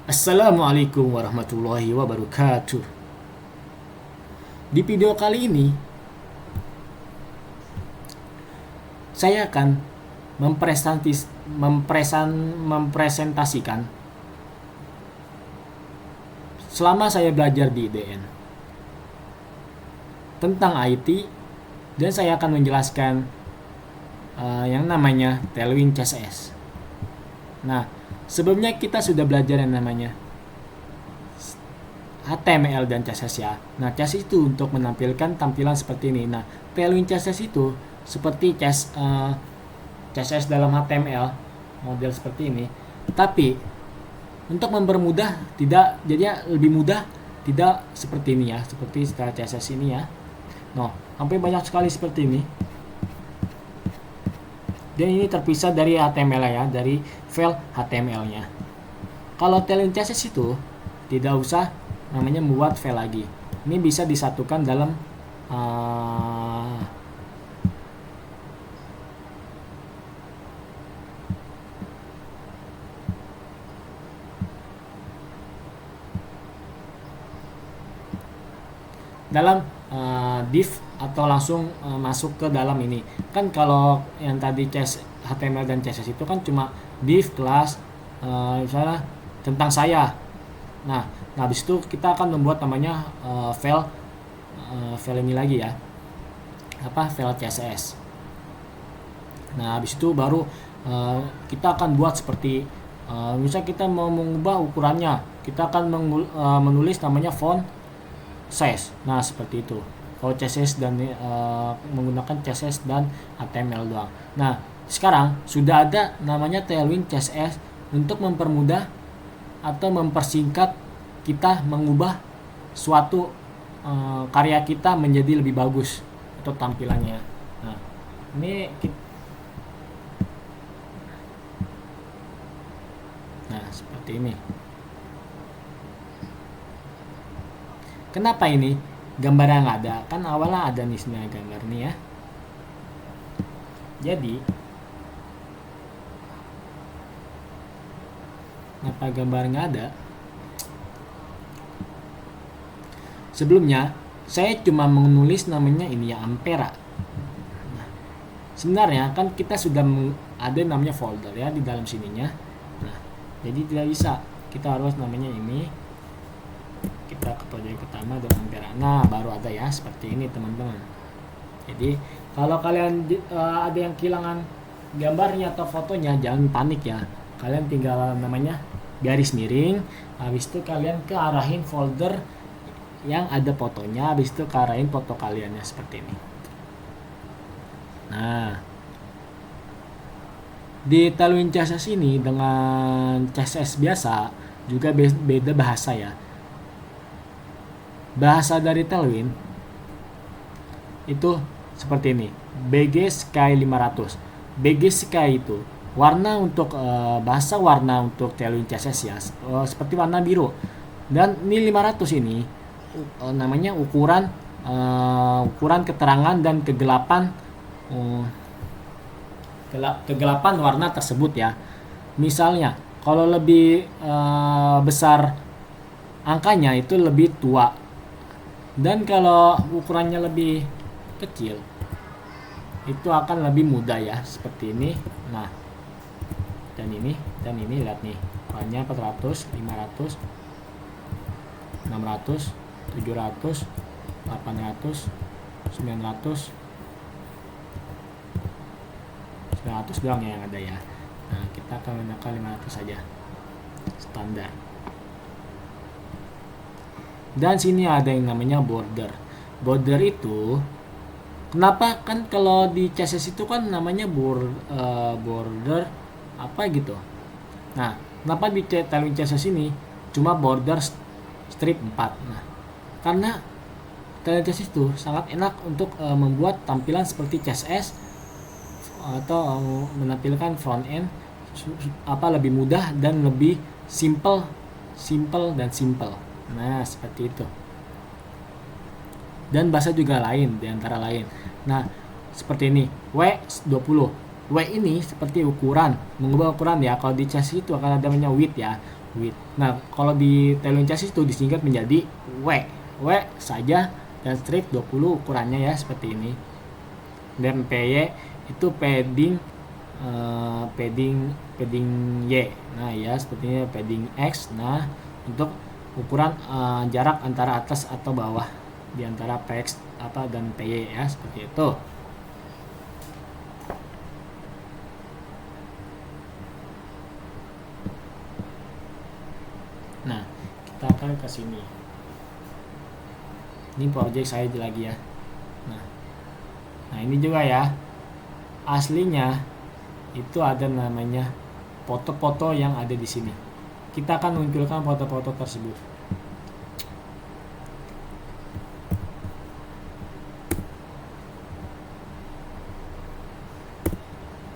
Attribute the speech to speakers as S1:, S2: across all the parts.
S1: Assalamualaikum warahmatullahi wabarakatuh. Di video kali ini saya akan mempresentasikan selama saya belajar di IDN tentang IT, dan saya akan menjelaskan yang namanya Tailwind CSS. Nah, sebelumnya kita sudah belajar yang namanya HTML dan CSS ya. Nah, CSS itu untuk menampilkan tampilan seperti ini. Nah, Tailwind CSS itu seperti CSS dalam HTML, model seperti ini. Tapi untuk mempermudah, tidak, jadi lebih mudah, tidak seperti ini ya, seperti secara CSS ini ya. Nah, sampai banyak sekali seperti ini. Dan ini terpisah dari HTML ya, dari file HTML-nya. Kalau Tailwind CSS itu tidak usah namanya membuat file lagi. Ini bisa disatukan dalam div atau langsung masuk ke dalam ini. Kan kalau yang tadi HTML dan CSS itu kan cuma div kelas misalnya tentang saya. Nah, habis itu kita akan membuat namanya file ini lagi ya. File CSS. Nah, habis itu baru kita akan buat seperti misalnya kita mau mengubah ukurannya, kita akan menulis namanya font size. Nah, seperti itu. Kalau CSS dan menggunakan CSS dan HTML doang. Nah, sekarang sudah ada namanya Tailwind CSS untuk mempermudah atau mempersingkat kita mengubah suatu karya kita menjadi lebih bagus atau tampilannya. Nah, ini seperti ini. Kenapa ini gambarnya nggak ada? Kan awalnya ada nih sebenarnya gambar nih ya. Jadi kenapa gambar nggak ada? Sebelumnya saya cuma menulis namanya ini ya, Ampera. Nah, sebenarnya kan kita sudah ada namanya folder ya di dalam sininya. Nah, jadi tidak bisa, kita harus namanya ini, kita ke project pertama dan Ampera. Nah, baru ada ya seperti ini teman-teman. Jadi kalau kalian ada yang kehilangan gambarnya atau fotonya, jangan panik ya. Kalian tinggal namanya garis miring, habis itu kalian kearahin folder yang ada fotonya, habis itu kearahin foto kaliannya seperti ini. Nah, di Tailwind CSS ini dengan CSS biasa juga beda bahasa ya. Bahasa dari Tailwind itu seperti ini, BG Sky 500. BG Sky itu warna untuk bahasa warna untuk Tailwind CSS ya, seperti warna biru. Dan ini 500 ini namanya ukuran keterangan dan kegelapan warna tersebut ya. Misalnya kalau lebih besar angkanya itu lebih tua, dan kalau ukurannya lebih kecil itu akan lebih mudah ya, seperti ini. Nah, dan ini lihat nih, warnanya 400, 500, 600, 700, 800, 900 doang yang ada ya. Nah, kita akan menggunakan 500 saja standar. Dan sini ada yang namanya border. Border itu kenapa, kan kalau di CSS itu kan namanya border apa gitu. Nah, kenapa di Tailwind CSS ini cuma border strip 4? Nah, karena Tailwind CSS itu sangat enak untuk membuat tampilan seperti CSS atau menampilkan front end lebih mudah dan lebih simple. Nah, seperti itu. Dan bahasa juga lain, diantara lain. Nah, seperti ini, W20. W ini seperti ukuran, mengubah ukuran ya. Kalau di CSS itu akan ada namanya width ya. width. Nah, kalau di Tailwind chassis itu disingkat menjadi W. W saja dan strip 20 ukurannya ya seperti ini. Dan PY itu padding padding Y. Nah, ya sepertinya padding X. Nah, untuk ukuran jarak antara atas atau bawah di antara PX dan PY ya seperti itu. Nah, kita akan ke sini. Ini project saya lagi ya. Nah, ini juga ya. Aslinya itu ada namanya foto-foto yang ada di sini. Kita akan munculkan foto-foto tersebut.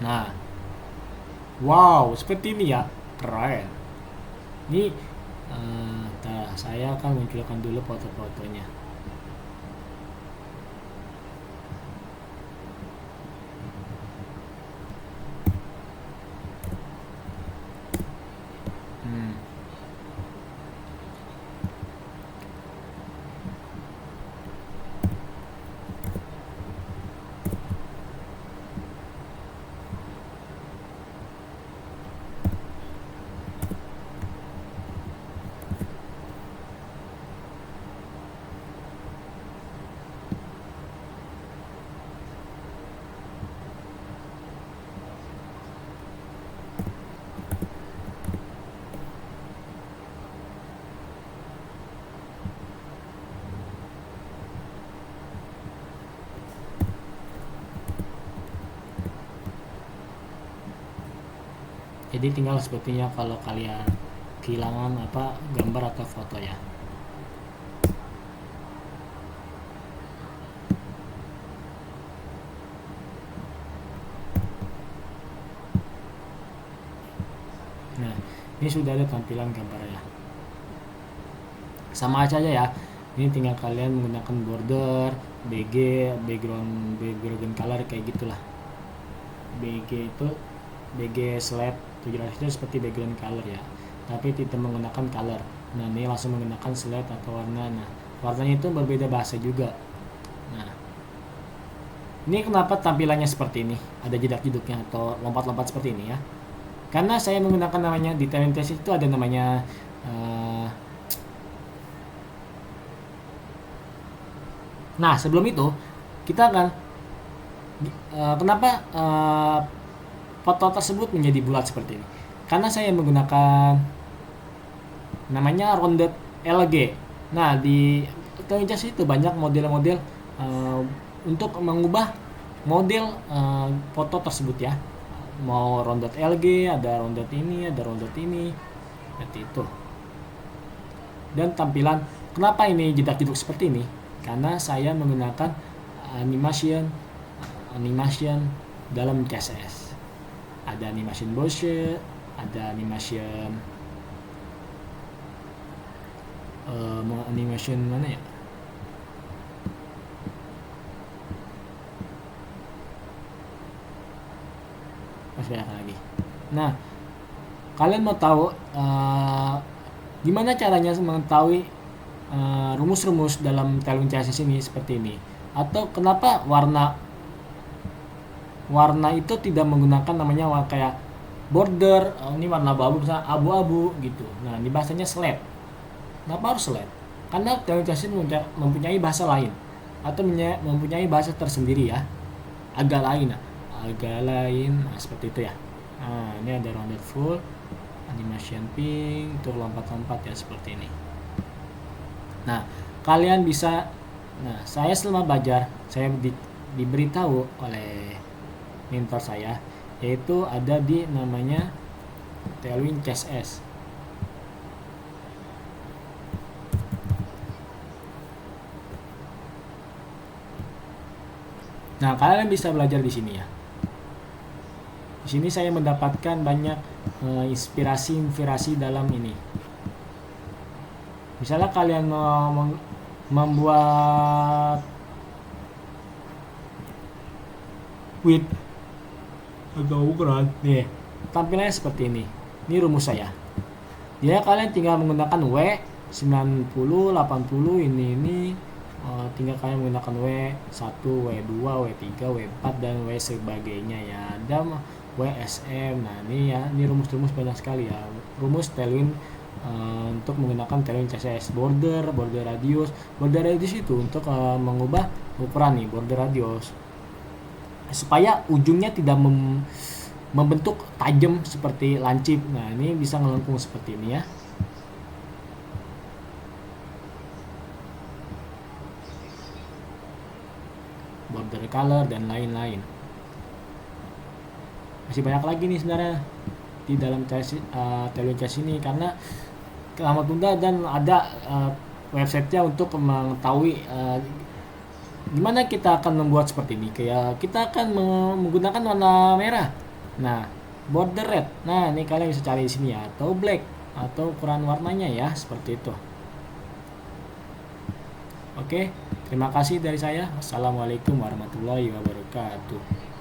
S1: Nah, wow, seperti ini ya, keren. Ini saya akan munculkan dulu foto-fotonya. Jadi tinggal sepertinya kalau kalian kehilangan gambar atau foto ya. Nah, ini sudah ada tampilan gambarnya. Sama aja ya. Ini tinggal kalian menggunakan border, background color kayak gitulah. BG slab 700 itu seperti background color ya, tapi tidak menggunakan color. Nah, ini langsung menggunakan slab atau warna. Nah, warnanya itu berbeda bahasa juga. Nah, ini kenapa tampilannya seperti ini, ada jedak-jeduknya atau lompat-lompat seperti ini ya, karena saya menggunakan namanya di Tailwind chassis itu ada namanya nah, sebelum itu kita akan kenapa foto tersebut menjadi bulat seperti ini, karena saya menggunakan namanya rounded LG. Nah, di Tailwind chassis itu banyak model-model untuk mengubah model foto tersebut ya, mau rounded LG, ada rounded ini, ada rounded ini, seperti itu. Dan tampilan kenapa ini jedak-jeduk seperti ini, karena saya menggunakan animation dalam CSS. Ada animation motion, ada animation mana ya? Masih banyak lagi. Nah, kalian mau tahu gimana caranya mengetahui rumus-rumus dalam Tailwind CSS ini seperti ini, atau kenapa warna itu tidak menggunakan namanya kayak border, ini warna abu-abu gitu. Nah, ini bahasanya slab. Kenapa harus slab? Karena Tailwind CSS mempunyai bahasa lain atau mempunyai bahasa tersendiri ya, agak lain. Nah, seperti itu ya. Nah, ini ada rounded full, animation pink, untuk lompat-lompat ya seperti ini. Nah, kalian bisa, saya selama belajar, saya diberitahu oleh mentor saya, yaitu ada di namanya Tailwind CSS. Nah, kalian bisa belajar di sini ya. Di sini saya mendapatkan banyak inspirasi dalam ini. Misalnya kalian mau membuat width atau ukuran, nih tampilannya seperti ini. Ini rumus saya. Ya kalian tinggal menggunakan W90, 80 ini tinggal kalian menggunakan W1, W2, W3, W4 dan W sebagainya ya. Ada WSM. Nah, ini ya, ini rumus-rumus banyak sekali ya. Rumus Tailwind untuk menggunakan Tailwind CSS. Border radius itu untuk mengubah ukuran nih, border radius. Supaya ujungnya tidak membentuk tajam seperti lancip. Nah, ini bisa melengkung seperti ini ya. Border color dan lain-lain. Masih banyak lagi nih sebenarnya di dalam Tailwind CSS ini, karena lama tunda dan ada websitenya untuk mengetahui gimana kita akan membuat seperti ini. Kayak kita akan menggunakan warna merah. Nah, border red. Nah, ini kalian bisa cari di sini ya, atau black, atau ukuran warnanya ya, seperti itu. Oke, terima kasih dari saya. Wassalamualaikum warahmatullahi wabarakatuh.